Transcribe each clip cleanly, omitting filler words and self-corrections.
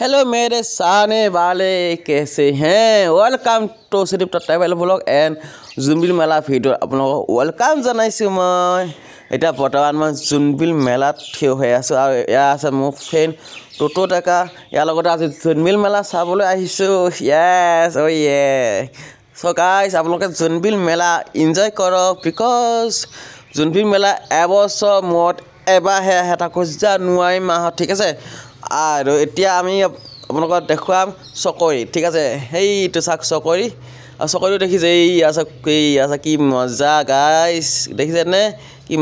hello मेरे साने वाले कैसे हैं वेलकम टू सिर्फ travel blog and Junbeel Mela video आपलोक वेलकम जनाइছো মই এটা বৰ্তমান মই जुनबिल মেলাত থিয় হৈ আছো আৰু ইয়া আছে মোৰ ফ্ৰেণ্ড টটো টাকা ইয়াৰ লগতে আজি जुनबिल মেলা চাবলৈ আহিছো ইয়েস ও ইয়ে সো গাইস আপোনালোকে जुनबिल মেলা এনজয় কৰক বিকজ जुनबिल মেলা এবছৰ মত এবাৰহে হেতাকো জানুৱাৰী মাহত ঠিক আছে আৰু এতিয়া আমি আপোনালোকক দেখুৱাম চকৰি ঠিক আছে হেইটো চাক চকৰি আৰু চকৰিটো দেখিছে এই আছে কি মজা গাইস দেখিছে নে কি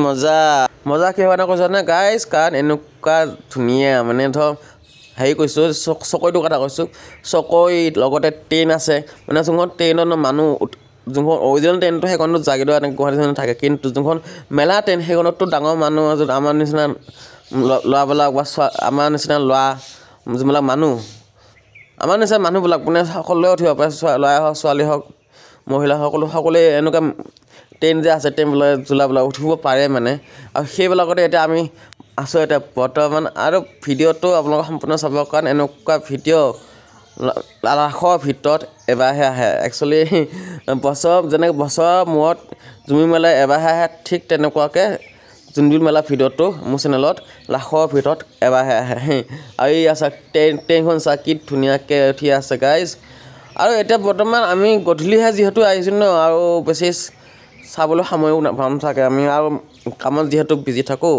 মজা কি হয় না কৈছ না গাইস কাৰণ এনেকুৱা ধুনীয়া মানে ধৰ হেই কৈছো চকৰিটো কথা কৈছো চকৰি লগতে ট্ৰেইন আছে মানে যোনখন ট্ৰেইনৰ মানুহ যোনখন অৰিজিনেল ট্ৰেইনটো হেকনো জাগিটো এনে গুৱাহাটীত থাকে কিন্তু যোনখন মেলা ট্ৰেইন হেকনতো ডাঙৰ মানুহ আমাৰ নিচিনা লৱাবিলাক আমাৰ নিচিনা লৱা যিবিলাক মানুহ আমাৰ নিচিনা মানুহবিলাক মানে সকলোৱে উঠিব পাৰে লৱা হওক ছোৱালী হওক মহিলা সকলোৱে এনেকুৱা ট্ৰেইন যে আছে ট্ৰেইনবিলাক জুলাবিলাক উঠিব পাৰে মানে আৰু সেইবিলাকতে এতিয়া আমি আছো এতিয়া বৰ্তমান আৰু ভিডিঅ'টো আপোনালোক সম্পূৰ্ণ চাব কাৰণ এনেকুৱা ভিডিঅ' লাখৰ ভিতৰত এবাৰহে আহে একচুৱেলি বছৰ যেনেকৈ বছৰ মূৰত जुनबिल মেলা এবাৰহে আহে ঠিক তেনেকুৱাকৈ जुनबिल মেলা ভিডিঅ'টো মোৰ চেনেলত লাখৰ ভিতৰত এবাৰহে আহে আৰু এই আছে ট্ৰেইনখন কি ধুনীয়াকৈ উঠি আছে গাইজ আৰু এতিয়া বৰ্তমান আমি গধূলিহে যিহেতু আহিছোঁ ন আৰু বেছি চাবলৈ সময়ো নাপাম চাগে আমি আৰু কামত যিহেতু বিজি থাকোঁ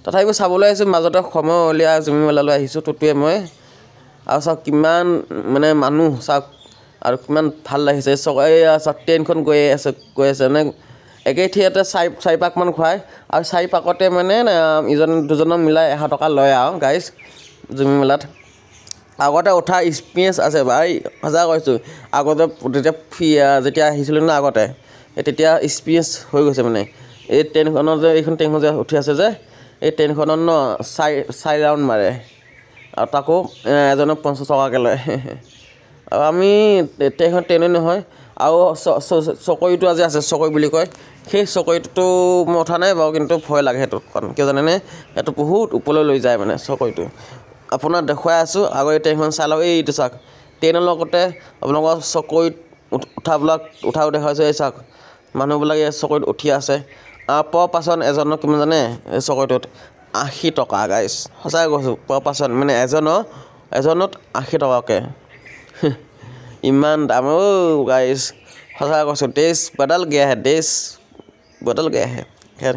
তথাপিও চাবলৈ আহিছোঁ মাজতে সময় উলিয়াই जुनबिल মেলালৈ আহিছোঁ টটোৱে মই আৰু চাওক কিমান মানে মানুহ চাওক আৰু কিমান ভাল লাগিছে ট্ৰেইনখন গৈ আছে মানে একেঠিয়াতে চাৰি পাকমান খুৱাই আৰু চাৰি পাকতে মানে ইজন দুজনৰ মিলাই 100 টকা লয় আৰু গাইজ जुनबिल মেলাত আগতে উঠা এক্সপিৰিয়েঞ্চ আছে ভাই সঁচা কৈছোঁ আগতে যেতিয়া আহিছিলোঁ না আগতে তেতিয়া এক্সপিৰিয়েঞ্চ হৈ গৈছে মানে এই ট্ৰেইনখনৰ যে এইখন ট্ৰেইনখন যে উঠি আছে যে এই ট্ৰেইনখনত ন চাৰি ৰাউণ্ড মাৰে আৰু তাকো এজনক 50 টকাকৈ লয় আৰু আমি ট্ৰেইনে নহয় আৰু চকৰিটো আজি আছে চকৰি বুলি কয় সেই চকৰিটো মই উঠা নাই বাৰু কিন্তু ভয় লাগে সেইটো কাৰণ কিয় জানেনে সেইটো বহুত ওপৰলৈ লৈ যায় মানে চকৰিটো আপোনাক দেখুৱাই আছোঁ আৰু এই ট্ৰেইনখন চাই লওক এইটো চাওক ট্ৰেইনৰ লগতে আপোনালোকৰ চকৰিত উঠাও দেখুৱাইছোঁ এই চাওক মানুহবিলাক এই চকৰিত উঠি আছে per person এজনৰ কিমান জানে এই চকৰিটোত 80 টকা গাইজ সঁচাই কৈছোঁ per person মানে এজনত 80 টকাকৈ ইমান দাম গাইজ সঁচাই কৈছোঁ দেশ বদল গয়া হে खैर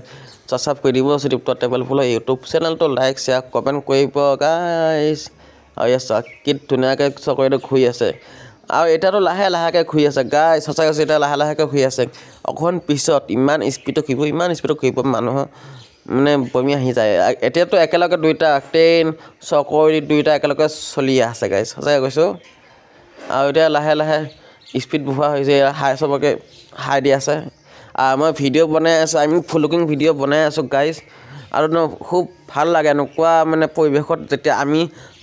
सब्सक्राइब কৰি দিব সিদিপ ট্ৰেভেল ব্লগ ইউটিউব চেনেলটো লাইক শ্বেয়াৰ কমেণ্ট কৰিব গাইজ আৰু ইয়াত চাওক কি ধুনীয়াকৈ চকৰিটো ঘূৰি আছে আৰু এতিয়াতো লাহেকৈ ঘূৰি আছে গাইজ সঁচাই কৈছোঁ এতিয়া লাহেকৈ ঘূৰি আছে অকণ পিছত ইমান স্পীডত ঘূৰিব মানুহৰ মানে বমি আহি যায় এতিয়াতো একেলগে দুইটা ট্ৰেইন চকৰি দুইটা একেলগে চলি আছে গাইজ সঁচাই কৈছোঁ আৰু এতিয়া লাহে স্পীড বঢ়োৱা হৈছে চবকে হাই দি আছে মই ভিডিঅ' বনাই আছোঁ ফুল লুকিং ভিডিঅ' বনাই আছোঁ গাইজ আৰু খুব ভাল লাগে এনেকুৱা মানে পৰিৱেশত যেতিয়া আমি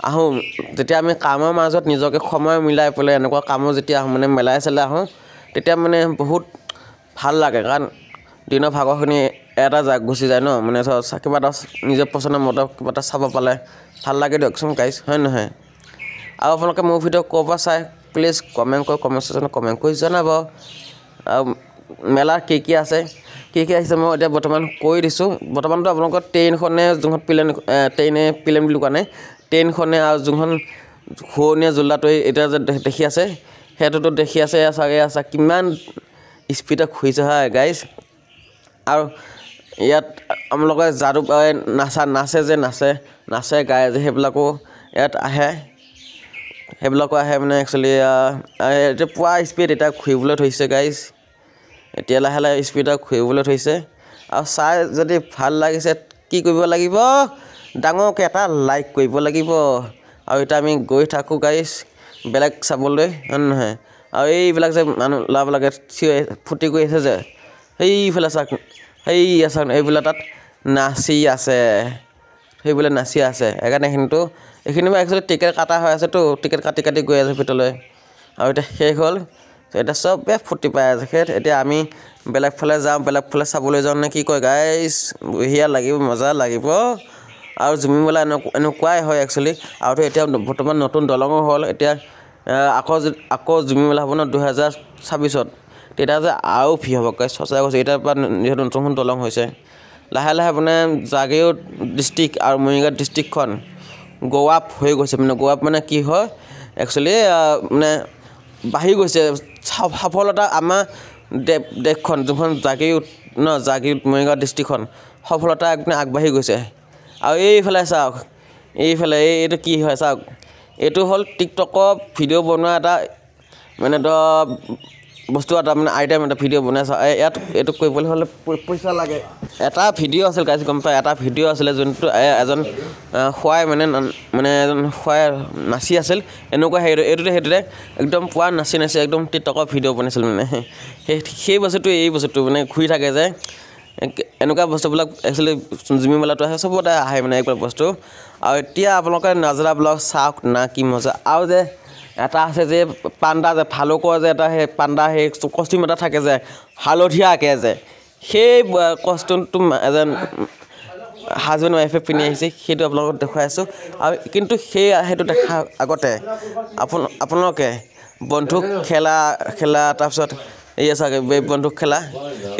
আহোঁ যেতিয়া আমি কামৰ মাজত নিজকে সময় মিলাই পেলাই এনেকুৱা কামত যেতিয়া আহোঁ মানে মেলাই চেলাই আহোঁ তেতিয়া মানে বহুত ভাল লাগে কাৰণ দিনৰ ভাগৰখিনি এটা গুচি যায় ন মানে কিবা এটা নিজৰ পচন্দৰ মতে কিবা এটা চাব পালে ভাল লাগে দিয়কচোন গাইজ হয় নহয় আৰু আপোনালোকে মোৰ ভিডিঅ' ক'ৰ পৰা চাই প্লিজ কমেণ্ট ছেকশ্যনত কমেণ্ট কৰি জনাব আৰু মেলাৰ কি আছে আহিছে মই এতিয়া বৰ্তমান কৈ দিছোঁ বৰ্তমানতো আপোনালোকৰ ট্ৰেইনখনে যোনখন প্লেন বুলি কোৱা নাই ট্ৰেইনখনে আৰু যোনখন ঘূৰণীয়া জোলাটো এতিয়া যে দেখি আছে সেইটোতো দেখি আছে চাগে কিমান স্পীডত ঘূৰিছে হয় গাইজ আৰু ইয়াত আপোনালোকে যাদু নাচে গায় যে সেইবিলাকো ইয়াত আহে মানে একচুৱেলি এতিয়া পুৰা স্পীড এতিয়া ঘূৰিবলৈ ধৰিছে গাইজ এতিয়া লাহে স্পীডত ঘূৰিবলৈ ধৰিছে আৰু চাই যদি ভাল লাগিছে কি কৰিব লাগিব ডাঙৰকৈ এটা লাইক কৰিব লাগিব আৰু এতিয়া আমি গৈ থাকোঁ গাইজ বেলেগ চাবলৈ হয় নহয় আৰু এইবিলাক যে মানুহ ল'ৰাবিলাকে ফূৰ্তি কৰি আছে যে সেইফালে চাওক এইবিলাক তাত নাচি আছে সেইকাৰণে এইখিনি একচুৱেলি টিকেট কাটা হৈ আছেতো টিকেট কাটি গৈ আছে ভিতৰলৈ আৰু এতিয়া শেষ হ'ল এতিয়া চবে ফূৰ্তি পাই আছে এতিয়া আমি বেলেগ ফালে যাওঁ বেলেগ ফালে চাবলৈ যাওঁ নে কি কয় গাইজ বঢ়িয়া লাগিব মজা লাগিব আৰু জুমি মেলা এনেকুৱাই হয় একচুৱেলি আৰু এতিয়া বৰ্তমান নতুন দলঙো হ'ল এতিয়া আকৌ জুমি মেলা হ'ব ন 2026ত তেতিয়া যে আৰু ফি হ'ব গাইছ সঁচাই কৈছোঁ এতিয়াৰ পৰা যিহেতু নতুন দলং হৈছে লাহে লাহে মানে জাগিৰোড ডিষ্ট্ৰিক্ট আৰু মৰিগাঁও ডিষ্ট্ৰিক্টখন গোৱাপ হৈ গৈছে মানে গোৱাপ মানে কি হয় একচুৱেলি মানে বাঢ়ি গৈছে সফলতা আমাৰ দেশখন যোনখন জাগিৰোড মৰিগাঁও ডিষ্ট্ৰিক্টখন সফলতা একদম আগবাঢ়ি গৈছে আৰু এইফালে চাওক এইফালে এইটো কি হয় চাওক এইটো হ'ল টিকটকৰ ভিডিঅ' বনোৱা এটা মানে বস্তু এটা মানে আইটেম এটা ভিডিঅ' বনাইছে ইয়াত এইটো কৰিবলৈ হ'লে পইচা লাগে এটা ভিডিঅ' আছিল গাইজ গম পায় এটা ভিডিঅ' আছিলে যোনটো এজন খুৱাই মানে এজন খুৱাই নাচি আছিল এনেকুৱা সেইটোতে একদম পুৱা নাচি একদম টিকটকৰ ভিডিঅ' বনাইছিল মানে সেই বস্তুটো এই বস্তুটো মানে ঘূৰি থাকে যে এনেকুৱা বস্তুবিলাক একচুৱেলি জুমি মেলাটো আহে চবতে আহে মানে এইবিলাক বস্তু আৰু এতিয়া আপোনালোকে নাজৰা ব্লগ চাওক না কি মজা আৰু যে এটা আছে যে পাণ্ডা যে ভালুকৰ যে এটা সেই পাণ্ডা সেই কষ্টিউম এটা থাকে যে হালধীয়াকৈ যে সেই কষ্টিউমটো এজন হাজবেণ্ড ৱাইফে পিন্ধি আহিছে সেইটো আপোনালোকক দেখুৱাই আছোঁ আৰু কিন্তু সেইটো দেখা আগতে আপোনালোকে বন্ধুক খেলা তাৰপিছত এই চাগে বন্ধুক খেলা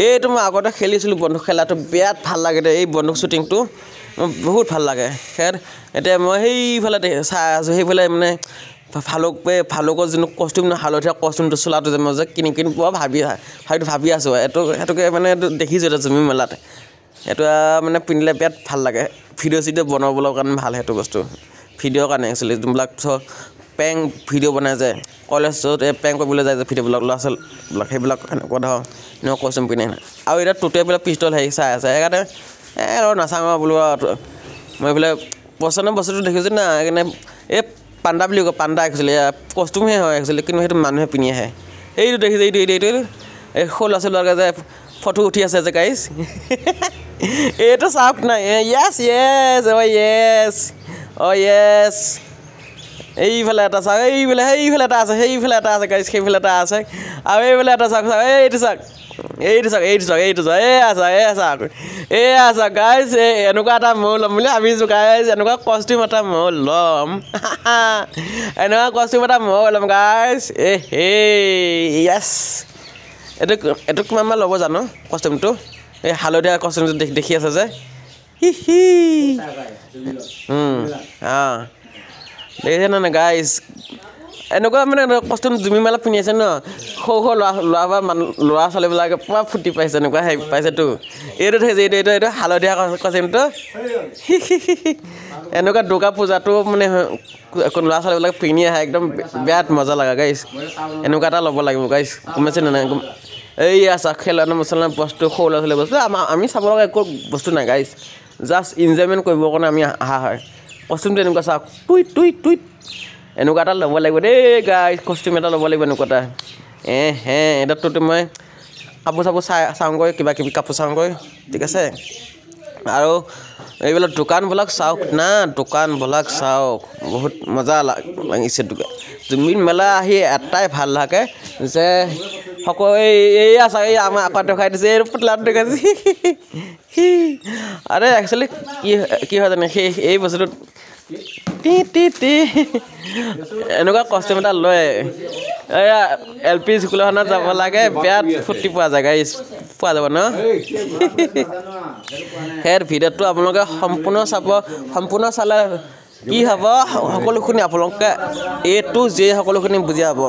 এইটো মই আগতে খেলিছিলোঁ বন্ধুক খেলাটো বিৰাট ভাল লাগে দে এই বন্ধুক শ্বুটিংটো বহুত ভাল লাগে এতিয়া মই সেইফালে চাই আছোঁ সেইফালে মানে ভালুকৰ যোনটো কষ্টিউম হালধীয়া কষ্টিউমটো চোলাটো যে মই যে কিনি পোৱা ভাবি আছোঁ সেইটোকে মানে দেখিছোঁ এতিয়া জুমি মেলাত এইটো মানে পিন্ধিলে বিৰাট ভাল লাগে ভিডিঅ' বনাবলৈ কাৰণে ভাল সেইটো বস্তু ভিডিঅ'ৰ কাৰণে একচুৱেলি যোনবিলাক পেং ভিডিঅ' বনাই যায় কলেজত পেং কৰিবলৈ যায় যে ভিডিঅ'বিলাক ল'ৰা ছোৱালীবিলাক সেইবিলাক এনেকুৱা ধৰক এনেকুৱা কষ্টিউম পিন্ধে আৰু এতিয়া টোটেবিলাক পিষ্টল হেৰি চাই আছে সেইকাৰণে নাচাওঁ বোলো মই এইফালে পচন্দৰ বস্তুটো দেখিছোঁ না সেইকাৰণে এই পাণ্ডা বুলি কয় পাণ্ডা একচুৱেলি কষ্টিউমহে হয় একচুৱেলি কিন্তু সেইটো মানুহে পিন্ধি আহে এইটো দেখিছে এইটো এই সৰু ল'ৰা ছোৱালীবিলাকে যে ফটো উঠি আছে যে গাইজ এইটো চাওক নাই য়েছ এইফালে এটা চাওক সেইফালে এটা আছে গাইজ সেইফালে এটা আছে আৰু এইফালে এটা চাওক এইটো চাওক গাইজ এনেকুৱা এটা ময়ো ল'ম বুলি ভাবিছোঁ গাইজ এনেকুৱা কষ্টিউম এটা ময়ো ল'ম গাইজ য়েছ এইটো কিমানমান ল'ব জানো কষ্টিউমটো এই হালধীয়া কষ্টিউমটো দেখি আছে যে দেখিছে নে গাইজ এনেকুৱা মানে কষ্টিউম জুমি মেলাত পিন্ধি আছে ন সৰু ল'ৰা ছোৱালীবিলাকে পুৰা ফুটি পাইছে এনেকুৱা হেৰি পাইছেতো এইটো হালধীয়া কষ্টিউমটো এনেকুৱা দুৰ্গা পূজাটো মানে ল'ৰা ছোৱালীবিলাক পিন্ধি আহে একদম বিৰাট মজা লাগে গাইজ এনেকুৱা এটা ল'ব লাগিব গাইজ গমাইছে নে নাই এইয়া চাওক খেলনা মচলা বস্তু সৰু ল'ৰা ছোৱালী বস্তু আমি চাব লগা একো বস্তু নাই গাইজ জাষ্ট ইনজয়মেণ্ট কৰিবৰ কাৰণে আমি অহা হয় কষ্টিউমটো এনেকুৱা চাওক টুইট এনেকুৱা এটা ল'ব লাগিব দেই গাইজ কষ্টিউম এটা ল'ব লাগিব এনেকুৱা এটা এটাতো মই কাপোৰ চাওঁগৈ কিবা কিবি কাপোৰ চাওঁগৈ ঠিক আছে আৰু এইবিলাক দোকানবিলাক চাওক বহুত মজা লাগিছে জুমি মেলা আহি এটাই ভাল লাগে যে সকলো এইয়া চাওক এই আমাৰ আকাত দেখাই দিছে এই পুতলাত দেখাইছে আৰে একচুৱেলি কি হয় জানে এই বস্তুটোত এনেকুৱা কষ্টিউম এটা লয় এয়া LP স্কুলখনত যাব লাগে বিৰাট ফূৰ্তি পোৱা যায় গাইজ পোৱা যাব ন সেই ভিডিঅ'টো আপোনালোকে সম্পূৰ্ণ চালে কি হ'ব সকলোখিনি আপোনালোকে A to Z সকলোখিনি বুজি পাব